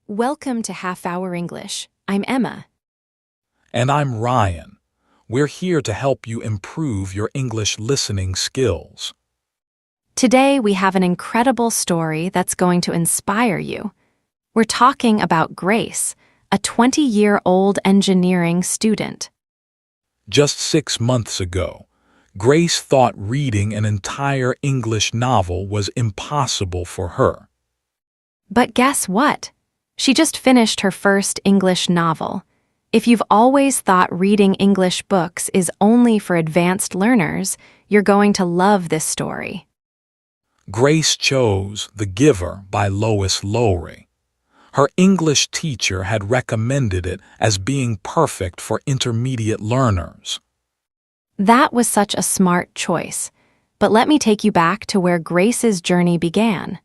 Welcome to Half Hour English. I'm Emma. And I'm Ryan. We're here to help you improve your English listening skills. Today we have an incredible story that's going to inspire you. We're talking about Grace, a 20-year-old engineering student. Just 6 months ago, Grace thought reading an entire English novel was impossible for her. But guess what? She just finished her first English novel. If you've always thought reading English books is only for advanced learners, you're going to love this story. Grace chose The Giver by Lois Lowry. Her English teacher had recommended it as being perfect for intermediate learners. That was such a smart choice. But let me take you back to where Grace's journey began.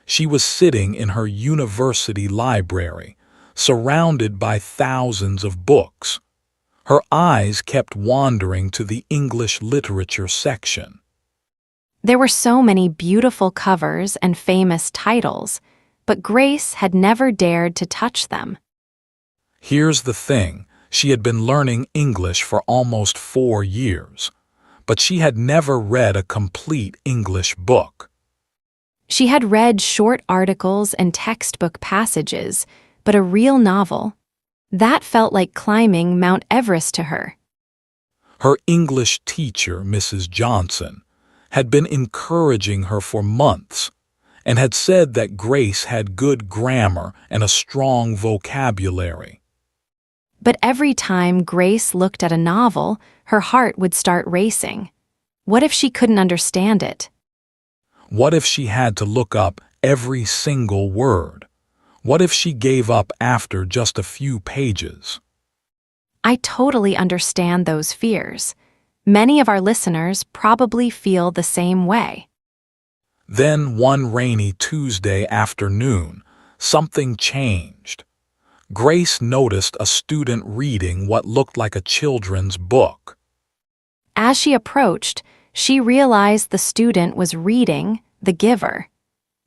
She was sitting in her university library, surrounded by thousands of books. Her eyes kept wandering to the English literature section. There were so many beautiful covers and famous titles, but Grace had never dared to touch them. Here's the thing, she had been learning English for almost 4 years, but she had never read a complete English book. She had read short articles and textbook passages, but a real novel? That felt like climbing Mount Everest to her. Her English teacher, Mrs. Johnson, had been encouraging her for months and had said that Grace had good grammar and a strong vocabulary. But every time Grace looked at a novel, her heart would start racing. What if she couldn't understand it? What if she had to look up every single word? What if she gave up after just a few pages? I totally understand those fears. Many of our listeners probably feel the same way. Then one rainy Tuesday afternoon, something changed. Grace noticed a student reading what looked like a children's book. As she approached, she realized the student was reading The Giver,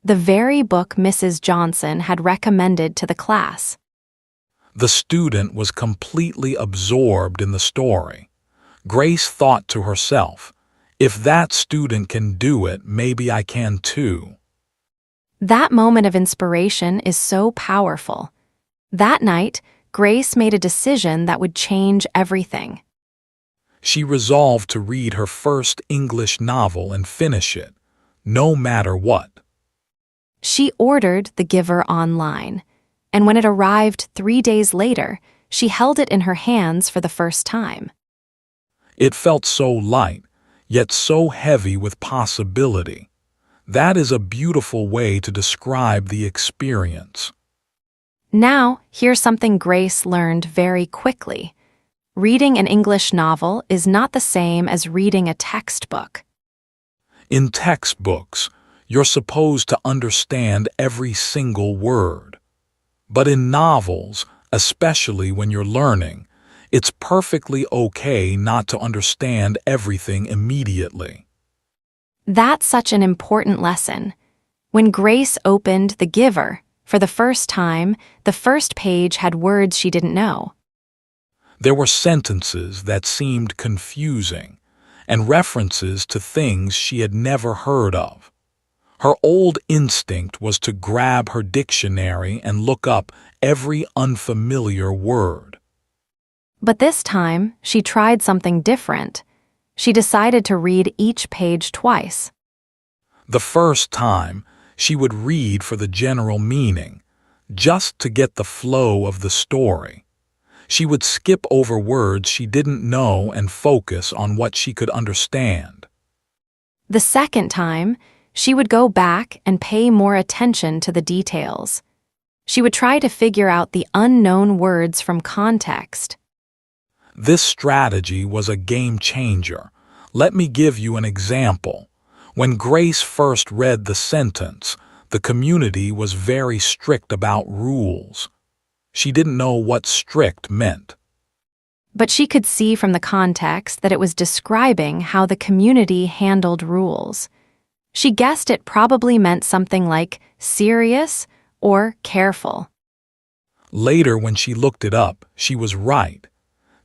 the very book Mrs. Johnson had recommended to the class. The student was completely absorbed in the story. Grace thought to herself, if that student can do it, maybe I can too. That moment of inspiration is so powerful. That night, Grace made a decision that would change everything. She resolved to read her first English novel and finish it, no matter what. She ordered The Giver online, and when it arrived 3 days later, she held it in her hands for the first time. It felt so light, yet so heavy with possibility. That is a beautiful way to describe the experience. Now, here's something Grace learned very quickly. Reading an English novel is not the same as reading a textbook. In textbooks, you're supposed to understand every single word. But in novels, especially when you're learning, it's perfectly okay not to understand everything immediately. That's such an important lesson. When Grace opened The Giver, for the first time, the first page had words she didn't know. There were sentences that seemed confusing, and references to things she had never heard of. Her old instinct was to grab her dictionary and look up every unfamiliar word. But this time, she tried something different. She decided to read each page twice. The first time, she would read for the general meaning, just to get the flow of the story. She would skip over words she didn't know and focus on what she could understand. The second time, she would go back and pay more attention to the details. She would try to figure out the unknown words from context. This strategy was a game changer. Let me give you an example. When Grace first read the sentence, the community was very strict about rules. She didn't know what strict meant. But she could see from the context that it was describing how the community handled rules. She guessed it probably meant something like serious or careful. Later, when she looked it up, she was right.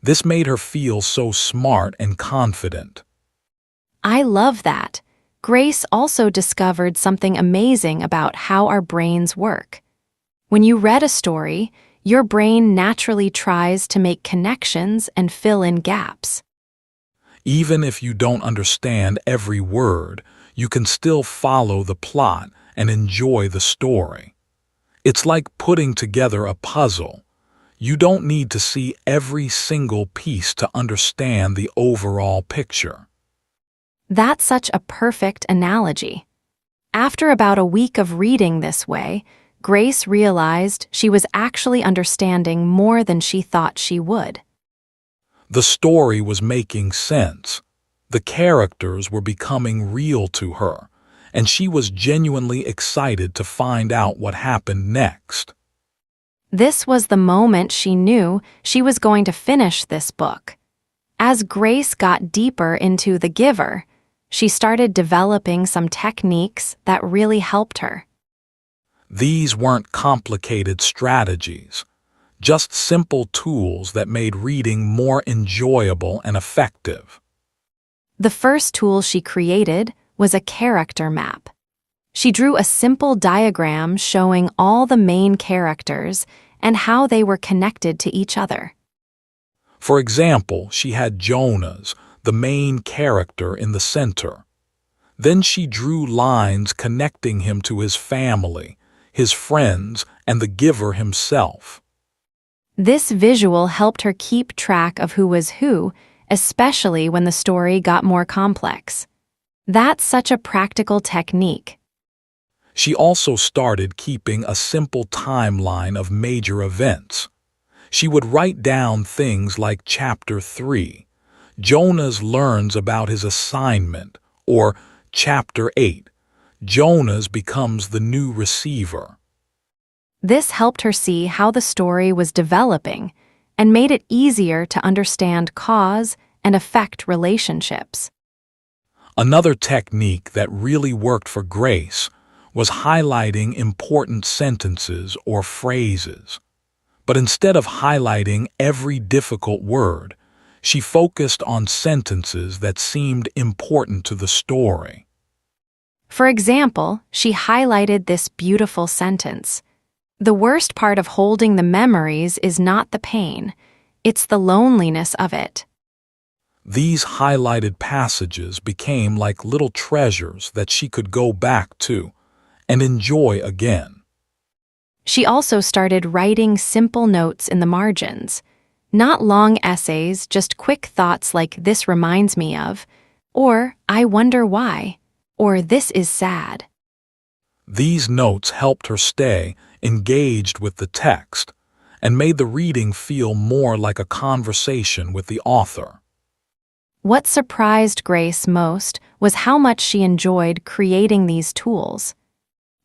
This made her feel so smart and confident. I love that. Grace also discovered something amazing about how our brains work. When you read a story, your brain naturally tries to make connections and fill in gaps. Even if you don't understand every word, you can still follow the plot and enjoy the story. It's like putting together a puzzle. You don't need to see every single piece to understand the overall picture. That's such a perfect analogy. After about a week of reading this way, Grace realized she was actually understanding more than she thought she would. The story was making sense. The characters were becoming real to her, and she was genuinely excited to find out what happened next. This was the moment she knew she was going to finish this book. As Grace got deeper into The Giver, she started developing some techniques that really helped her. These weren't complicated strategies, just simple tools that made reading more enjoyable and effective. The first tool she created was a character map. She drew a simple diagram showing all the main characters and how they were connected to each other. For example, she had Jonas, the main character, in the center. Then she drew lines connecting him to his family, his friends, and the giver himself. This visual helped her keep track of who was who, especially when the story got more complex. That's such a practical technique. She also started keeping a simple timeline of major events. She would write down things like Chapter 3, Jonas learns about his assignment, or Chapter 8, Jonas becomes the new receiver. This helped her see how the story was developing and made it easier to understand cause and effect relationships. Another technique that really worked for Grace was highlighting important sentences or phrases. But instead of highlighting every difficult word, she focused on sentences that seemed important to the story. For example, she highlighted this beautiful sentence: "The worst part of holding the memories is not the pain, it's the loneliness of it." These highlighted passages became like little treasures that she could go back to and enjoy again. She also started writing simple notes in the margins. Not long essays, just quick thoughts like "this reminds me of," or "I wonder why," or "this is sad." These notes helped her stay engaged with the text and made the reading feel more like a conversation with the author. What surprised Grace most was how much she enjoyed creating these tools.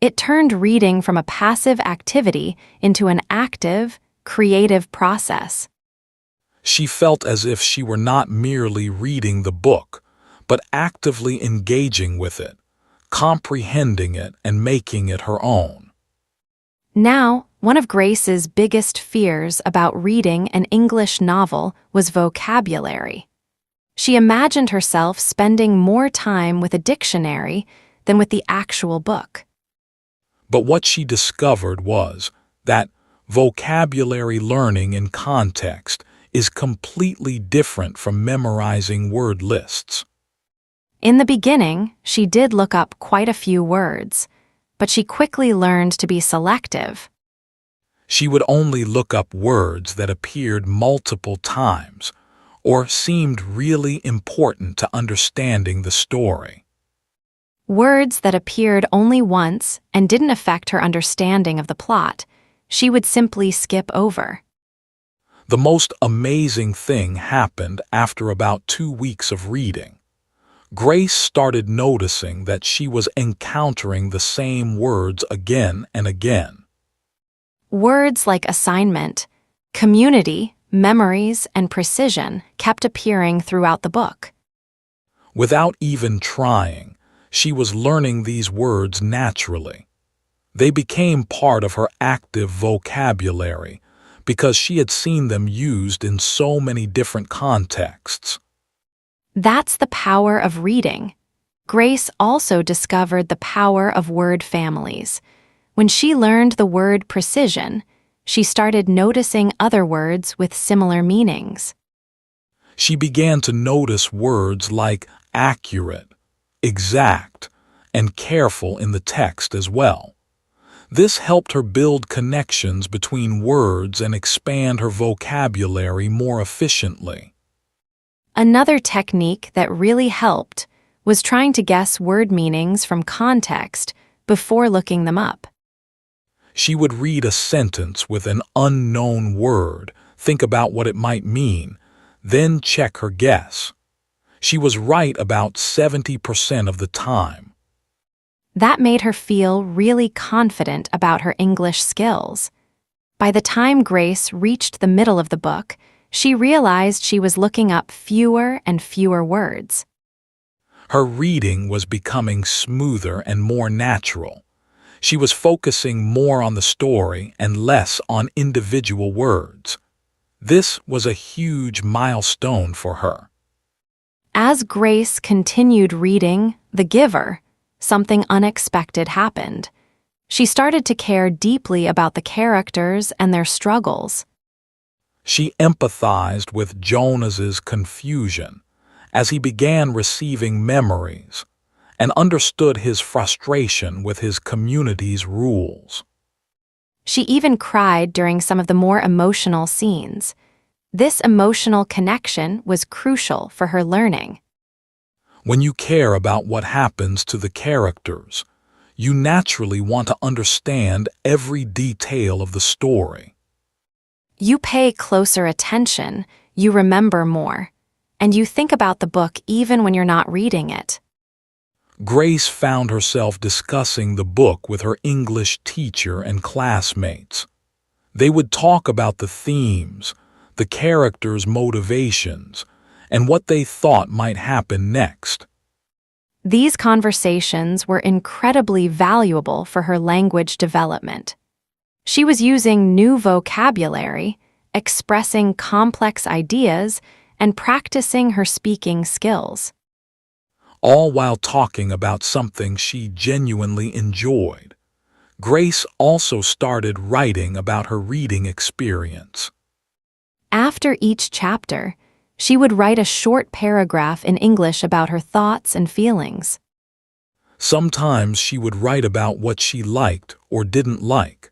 It turned reading from a passive activity into an active, creative process. She felt as if she were not merely reading the book, but actively engaging with it, comprehending it, and making it her own. Now, one of Grace's biggest fears about reading an English novel was vocabulary. She imagined herself spending more time with a dictionary than with the actual book. But what she discovered was that vocabulary learning in context is completely different from memorizing word lists. In the beginning, she did look up quite a few words, but she quickly learned to be selective. She would only look up words that appeared multiple times or seemed really important to understanding the story. Words that appeared only once and didn't affect her understanding of the plot, she would simply skip over. The most amazing thing happened after about 2 weeks of reading. Grace started noticing that she was encountering the same words again and again. Words like assignment, community, memories, and precision kept appearing throughout the book. Without even trying, she was learning these words naturally. They became part of her active vocabulary, because she had seen them used in so many different contexts. That's the power of reading. Grace also discovered the power of word families. When she learned the word precision, she started noticing other words with similar meanings. She began to notice words like accurate, exact, and careful in the text as well. This helped her build connections between words and expand her vocabulary more efficiently. Another technique that really helped was trying to guess word meanings from context before looking them up. She would read a sentence with an unknown word, think about what it might mean, then check her guess. She was right about 70% of the time. That made her feel really confident about her English skills. By the time Grace reached the middle of the book, she realized she was looking up fewer and fewer words. Her reading was becoming smoother and more natural. She was focusing more on the story and less on individual words. This was a huge milestone for her. As Grace continued reading The Giver, something unexpected happened. She started to care deeply about the characters and their struggles. She empathized with Jonas's confusion as he began receiving memories and understood his frustration with his community's rules. She even cried during some of the more emotional scenes. This emotional connection was crucial for her learning. When you care about what happens to the characters, you naturally want to understand every detail of the story. You pay closer attention, you remember more, and you think about the book even when you're not reading it. Grace found herself discussing the book with her English teacher and classmates. They would talk about the themes, the characters' motivations, and what they thought might happen next. These conversations were incredibly valuable for her language development. She was using new vocabulary, expressing complex ideas, and practicing her speaking skills. All while talking about something she genuinely enjoyed. Grace also started writing about her reading experience. After each chapter, she would write a short paragraph in English about her thoughts and feelings. Sometimes she would write about what she liked or didn't like.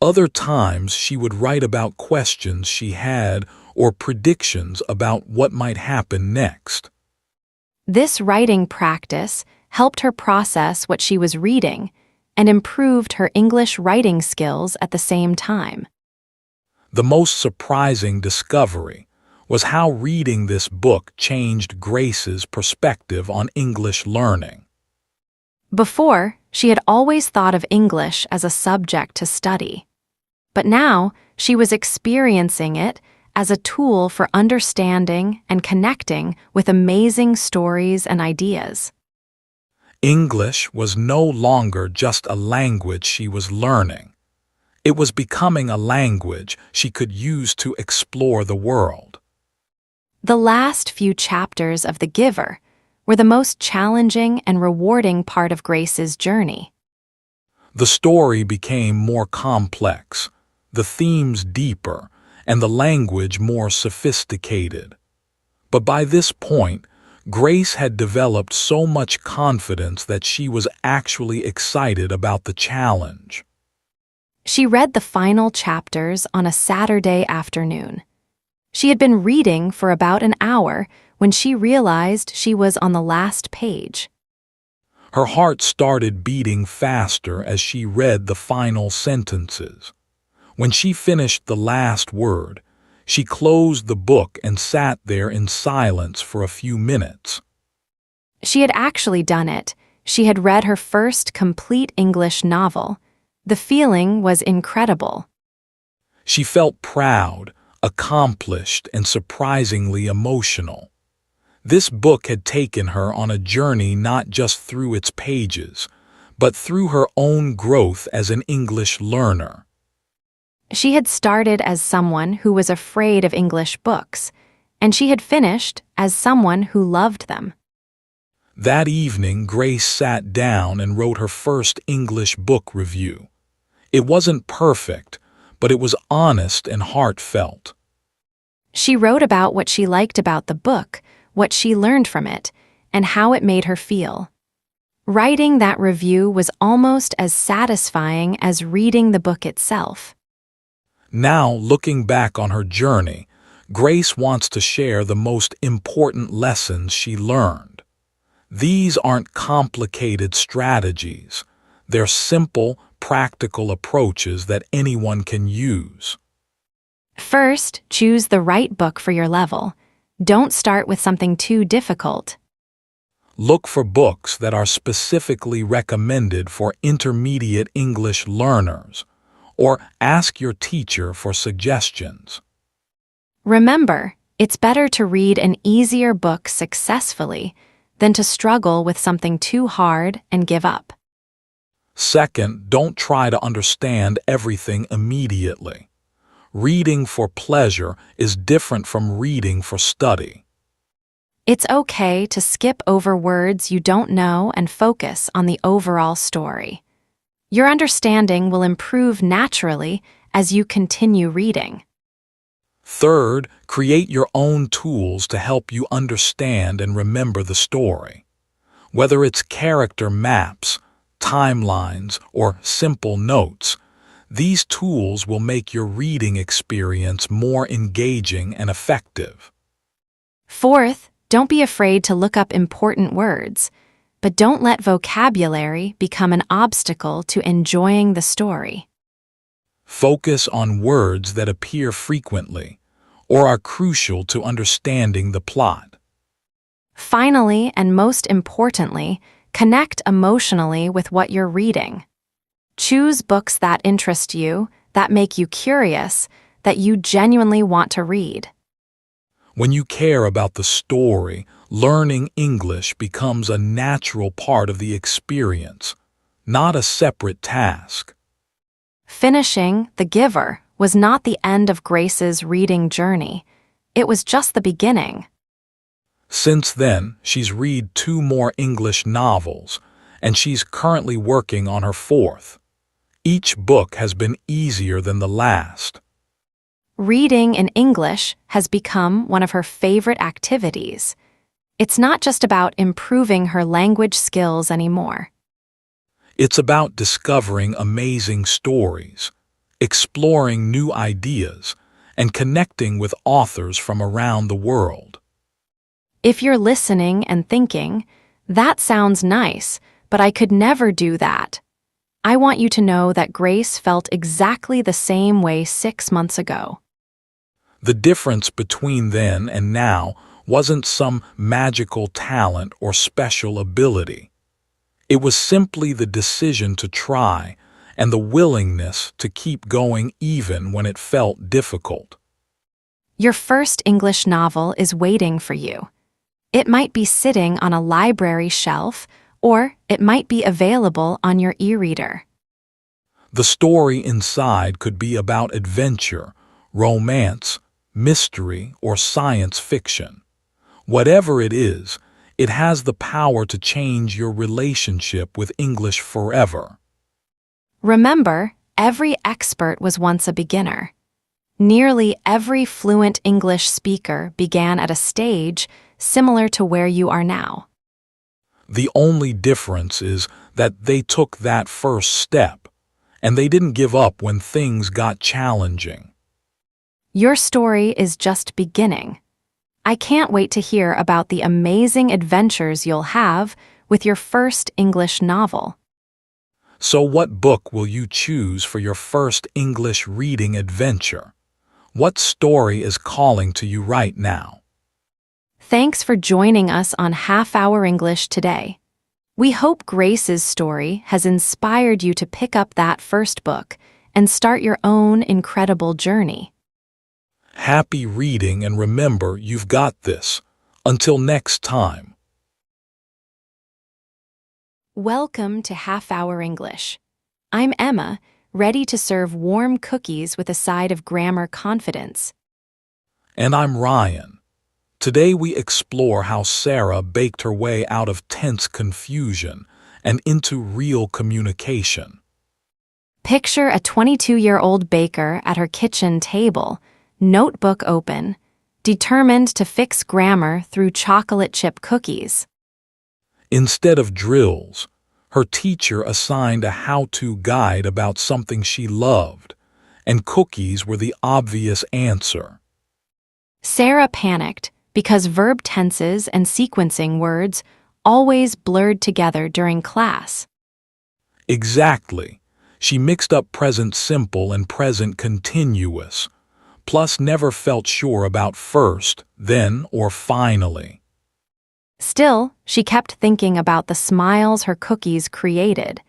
Other times she would write about questions she had or predictions about what might happen next. This writing practice helped her process what she was reading and improved her English writing skills at the same time. The most surprising discovery was how reading this book changed Grace's perspective on English learning. Before, she had always thought of English as a subject to study. But now, she was experiencing it as a tool for understanding and connecting with amazing stories and ideas. English was no longer just a language she was learning. It was becoming a language she could use to explore the world. The last few chapters of The Giver were the most challenging and rewarding part of Grace's journey. The story became more complex, the themes deeper, and the language more sophisticated. But by this point, Grace had developed so much confidence that she was actually excited about the challenge. She read the final chapters on a Saturday afternoon. She had been reading for about an hour when she realized she was on the last page. Her heart started beating faster as she read the final sentences. When she finished the last word, she closed the book and sat there in silence for a few minutes. She had actually done it. She had read her first complete English novel. The feeling was incredible. She felt proud, accomplished, and surprisingly emotional. This book had taken her on a journey not just through its pages, but through her own growth as an English learner. She had started as someone who was afraid of English books, and she had finished as someone who loved them. That evening, Grace sat down and wrote her first English book review. It wasn't perfect, but it was honest and heartfelt. She wrote about what she liked about the book, what she learned from it, and how it made her feel. Writing that review was almost as satisfying as reading the book itself. Now, looking back on her journey, Grace wants to share the most important lessons she learned. These aren't complicated strategies. They're simple, practical approaches that anyone can use. First, choose the right book for your level. Don't start with something too difficult. Look for books that are specifically recommended for intermediate English learners, or ask your teacher for suggestions. Remember, it's better to read an easier book successfully than to struggle with something too hard and give up. Second, don't try to understand everything immediately. Reading for pleasure is different from reading for study. It's okay to skip over words you don't know and focus on the overall story. Your understanding will improve naturally as you continue reading. Third, create your own tools to help you understand and remember the story. Whether it's character maps, timelines, or simple notes, these tools will make your reading experience more engaging and effective. Fourth, don't be afraid to look up important words, but don't let vocabulary become an obstacle to enjoying the story. Focus on words that appear frequently or are crucial to understanding the plot. Finally, and most importantly, connect emotionally with what you're reading. Choose books that interest you, that make you curious, that you genuinely want to read. When you care about the story, learning English becomes a natural part of the experience, not a separate task. Finishing The Giver was not the end of Grace's reading journey. It was just the beginning. Since then, she's read 2 more English novels, and she's currently working on her 4th. Each book has been easier than the last. Reading in English has become one of her favorite activities. It's not just about improving her language skills anymore. It's about discovering amazing stories, exploring new ideas, and connecting with authors from around the world. If you're listening and thinking, "That sounds nice, but I could never do that," I want you to know that Grace felt exactly the same way 6 months ago. The difference between then and now wasn't some magical talent or special ability. It was simply the decision to try and the willingness to keep going even when it felt difficult. Your first English novel is waiting for you. It might be sitting on a library shelf, or it might be available on your e-reader. The story inside could be about adventure, romance, mystery, or science fiction. Whatever it is, it has the power to change your relationship with English forever. Remember, every expert was once a beginner. Nearly every fluent English speaker began at a stage similar to where you are now. The only difference is that they took that first step, and they didn't give up when things got challenging. Your story is just beginning. I can't wait to hear about the amazing adventures you'll have with your first English novel. So what book will you choose for your first English reading adventure? What story is calling to you right now? Thanks for joining us on Half Hour English today. We hope Grace's story has inspired you to pick up that first book and start your own incredible journey. Happy reading, and remember, you've got this. Until next time. Welcome to Half Hour English. I'm Emma, ready to serve warm cookies with a side of grammar confidence. And I'm Ryan. Today we explore how Sarah baked her way out of tense confusion and into real communication. Picture a 22-year-old baker at her kitchen table, notebook open, determined to fix grammar through chocolate chip cookies. Instead of drills, her teacher assigned a how-to guide about something she loved, and cookies were the obvious answer. Sarah panicked because verb tenses and sequencing words always blurred together during class. Exactly. She mixed up present simple and present continuous, plus never felt sure about first, then, or finally. Still, she kept thinking about the smiles her cookies created,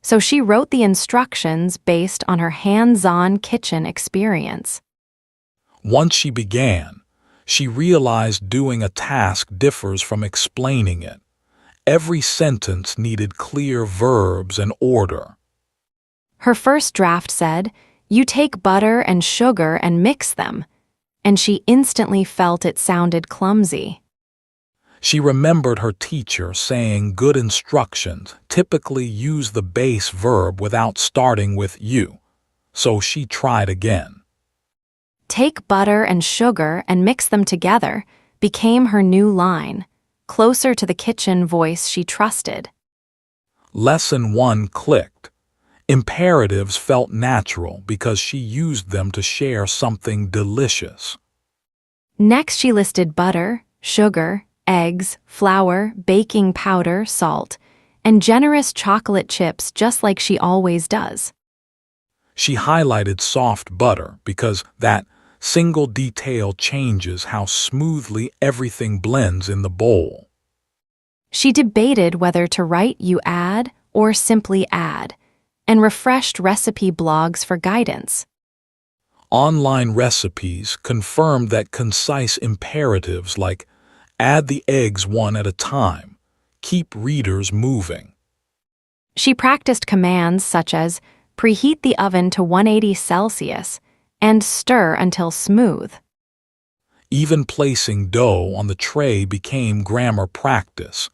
so she wrote the instructions based on her hands-on kitchen experience. Once she began, she realized doing a task differs from explaining it. Every sentence needed clear verbs and order. Her first draft said, "You take butter and sugar and mix them," and she instantly felt it sounded clumsy. She remembered her teacher saying good instructions typically use the base verb without starting with you, so she tried again. "Take butter and sugar and mix them together" became her new line, closer to the kitchen voice she trusted. Lesson 1 clicked. Imperatives felt natural because she used them to share something delicious. Next, she listed butter, sugar, eggs, flour, baking powder, salt, and generous chocolate chips just like she always does. She highlighted soft butter because that single detail changes how smoothly everything blends in the bowl. She debated whether to write "you add" or simply "add," and refreshed recipe blogs for guidance. Online recipes confirmed that concise imperatives like add the eggs one at a time keep readers moving. She practiced commands such as preheat the oven to 180 Celsius and stir until smooth. Even placing dough on the tray became grammar practice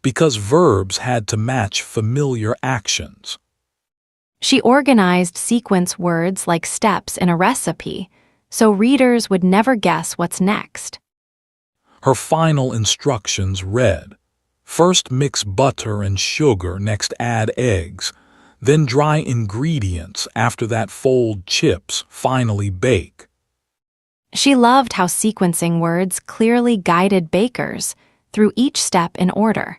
because verbs had to match familiar actions. She organized sequence words like steps in a recipe, so readers would never guess what's next. Her final instructions read, first mix butter and sugar, next add eggs, then dry ingredients, after that fold chips, finally bake. She loved how sequencing words clearly guided bakers through each step in order.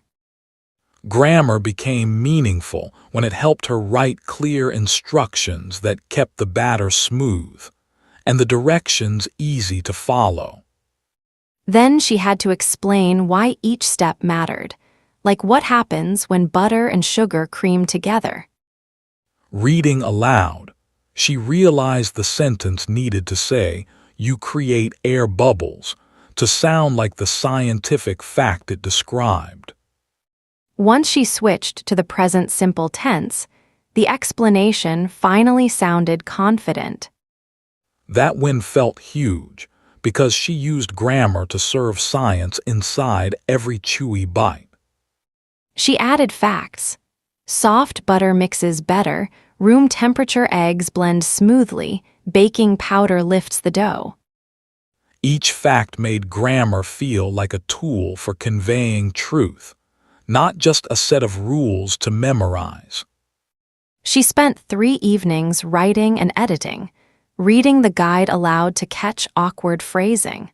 Grammar became meaningful when it helped her write clear instructions that kept the batter smooth and the directions easy to follow. Then she had to explain why each step mattered, like what happens when butter and sugar cream together. Reading aloud, she realized the sentence needed to say, "You create air bubbles," to sound like the scientific fact it described. Once she switched to the present simple tense, the explanation finally sounded confident. That win felt huge because she used grammar to serve science inside every chewy bite. She added facts. Soft butter mixes better, room temperature eggs blend smoothly, baking powder lifts the dough. Each fact made grammar feel like a tool for conveying truth, not just a set of rules to memorize. She spent 3 evenings writing and editing, reading the guide aloud to catch awkward phrasing.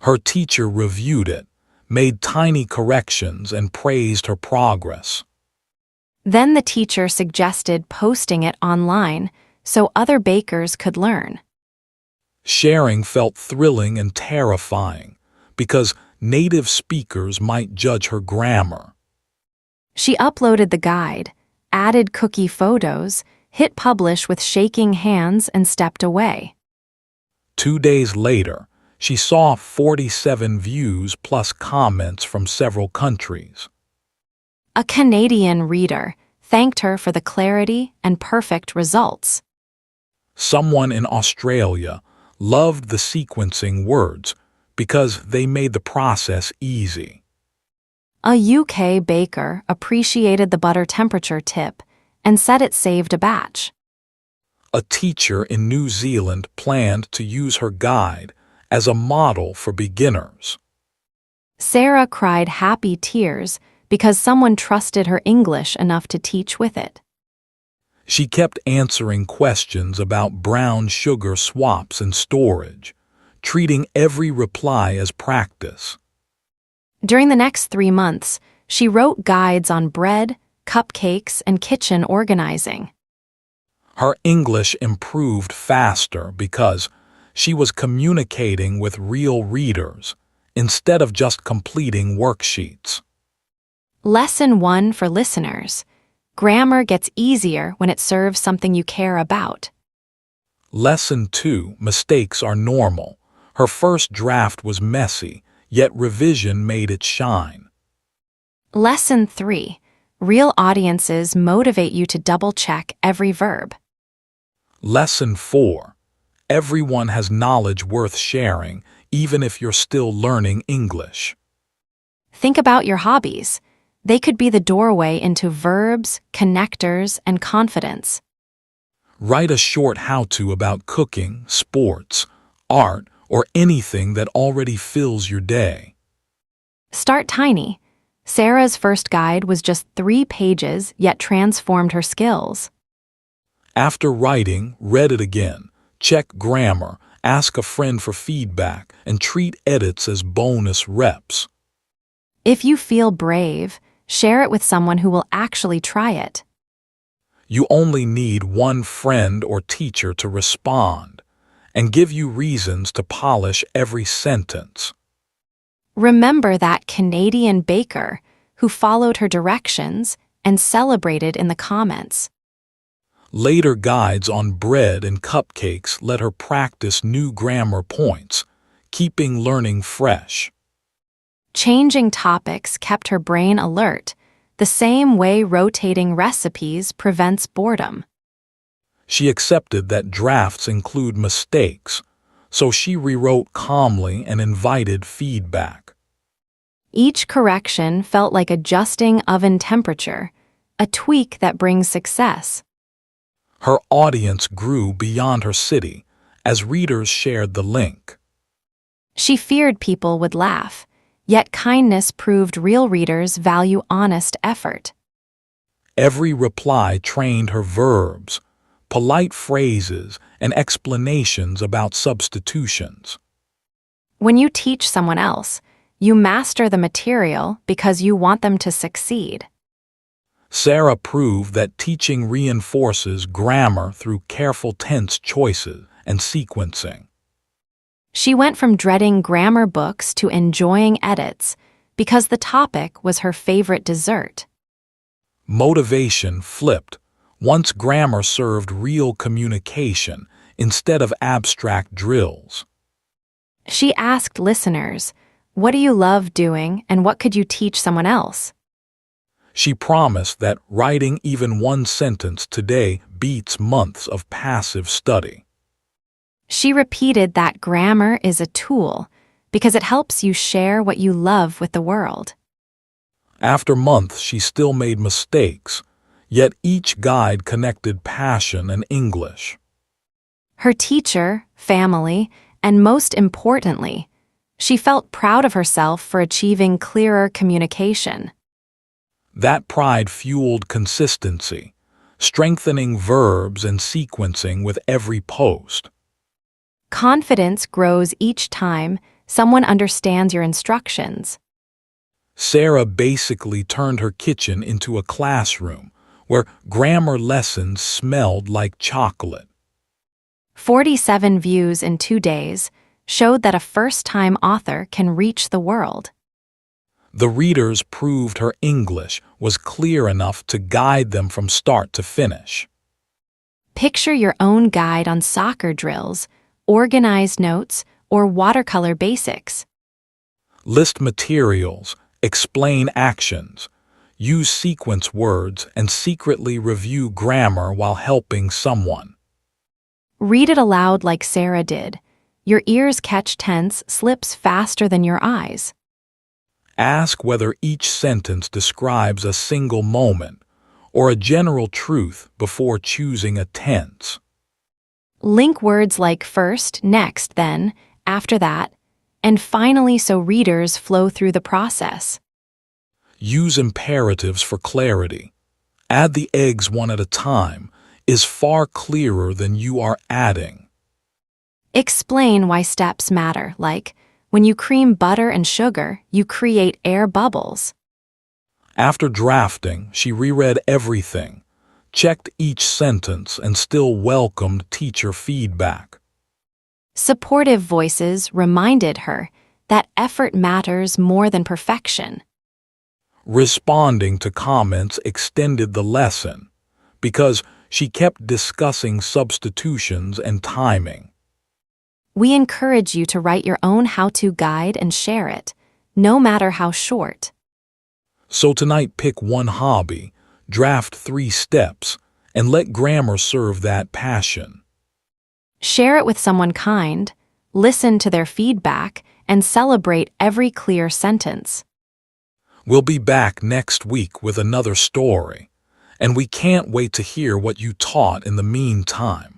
Her teacher reviewed it, made tiny corrections, and praised her progress. Then the teacher suggested posting it online so other bakers could learn. Sharing felt thrilling and terrifying because native speakers might judge her grammar. She uploaded the guide, added cookie photos, hit publish with shaking hands, and stepped away. 2 days later, she saw 47 views plus comments from several countries. A Canadian reader, thanked her for the clarity and perfect results. Someone in Australia loved the sequencing words because they made the process easy. A UK baker appreciated the butter temperature tip and said it saved a batch. A teacher in New Zealand planned to use her guide as a model for beginners. Sarah cried happy tears because someone trusted her English enough to teach with it. She kept answering questions about brown sugar swaps and storage, treating every reply as practice. During the next 3 months, she wrote guides on bread, cupcakes, and kitchen organizing. Her English improved faster because she was communicating with real readers instead of just completing worksheets. Lesson 1 for listeners. Grammar gets easier when it serves something you care about. Lesson 2, mistakes are normal. Her first draft was messy, yet revision made it shine. Lesson 3. Real audiences motivate you to double-check every verb. Lesson 4. Everyone has knowledge worth sharing, even if you're still learning English. Think about your hobbies. They could be the doorway into verbs, connectors, and confidence. Write a short how-to about cooking, sports, art, or anything that already fills your day. Start tiny. Sarah's first guide was just 3 pages, yet transformed her skills. After writing, read it again, check grammar, ask a friend for feedback, and treat edits as bonus reps. If you feel brave, share it with someone who will actually try it. You only need one friend or teacher to respond and give you reasons to polish every sentence. Remember that Canadian baker who followed her directions and celebrated in the comments. Later guides on bread and cupcakes let her practice new grammar points, keeping learning fresh. Changing topics kept her brain alert, the same way rotating recipes prevents boredom. She accepted that drafts include mistakes, so she rewrote calmly and invited feedback. Each correction felt like adjusting oven temperature, a tweak that brings success. Her audience grew beyond her city as readers shared the link. She feared people would laugh, yet kindness proved real readers value honest effort. Every reply trained her verbs, polite phrases, and explanations about substitutions. When you teach someone else, you master the material because you want them to succeed. Sarah proved that teaching reinforces grammar through careful tense choices and sequencing. She went from dreading grammar books to enjoying edits because the topic was her favorite dessert. Motivation flipped once grammar served real communication instead of abstract drills. She asked listeners, "What do you love doing and what could you teach someone else?" She promised that writing even one sentence today beats months of passive study. She repeated that grammar is a tool because it helps you share what you love with the world. After months, she still made mistakes, yet each guide connected passion and English. Her teacher, family, and most importantly, she felt proud of herself for achieving clearer communication. That pride fueled consistency, strengthening verbs and sequencing with every post. Confidence grows each time someone understands your instructions. Sarah basically turned her kitchen into a classroom where grammar lessons smelled like chocolate. 47 views in 2 days showed that a first-time author can reach the world. The readers proved her English was clear enough to guide them from start to finish. Picture your own guide on soccer drills, organized notes, or watercolor basics. List materials, explain actions, Use sequence words and secretly review grammar while helping someone. Read it aloud like Sarah did. Your ears catch tense slips faster than your eyes. Ask whether each sentence describes a single moment or a general truth before choosing a tense. Link words like first, next, then, after that, and finally so readers flow through the process. Use imperatives for clarity. Add the eggs one at a time is far clearer than you are adding. Explain why steps matter, like, when you cream butter and sugar, you create air bubbles. After drafting, she reread everything, checked each sentence, and still welcomed teacher feedback. Supportive voices reminded her that effort matters more than perfection. Responding to comments extended the lesson because she kept discussing substitutions and timing. We encourage you to write your own how-to guide and share it, no matter how short. So tonight, pick one hobby, draft 3 steps, and let grammar serve that passion. Share it with someone kind, listen to their feedback, and celebrate every clear sentence. We'll be back next week with another story, and we can't wait to hear what you taught in the meantime.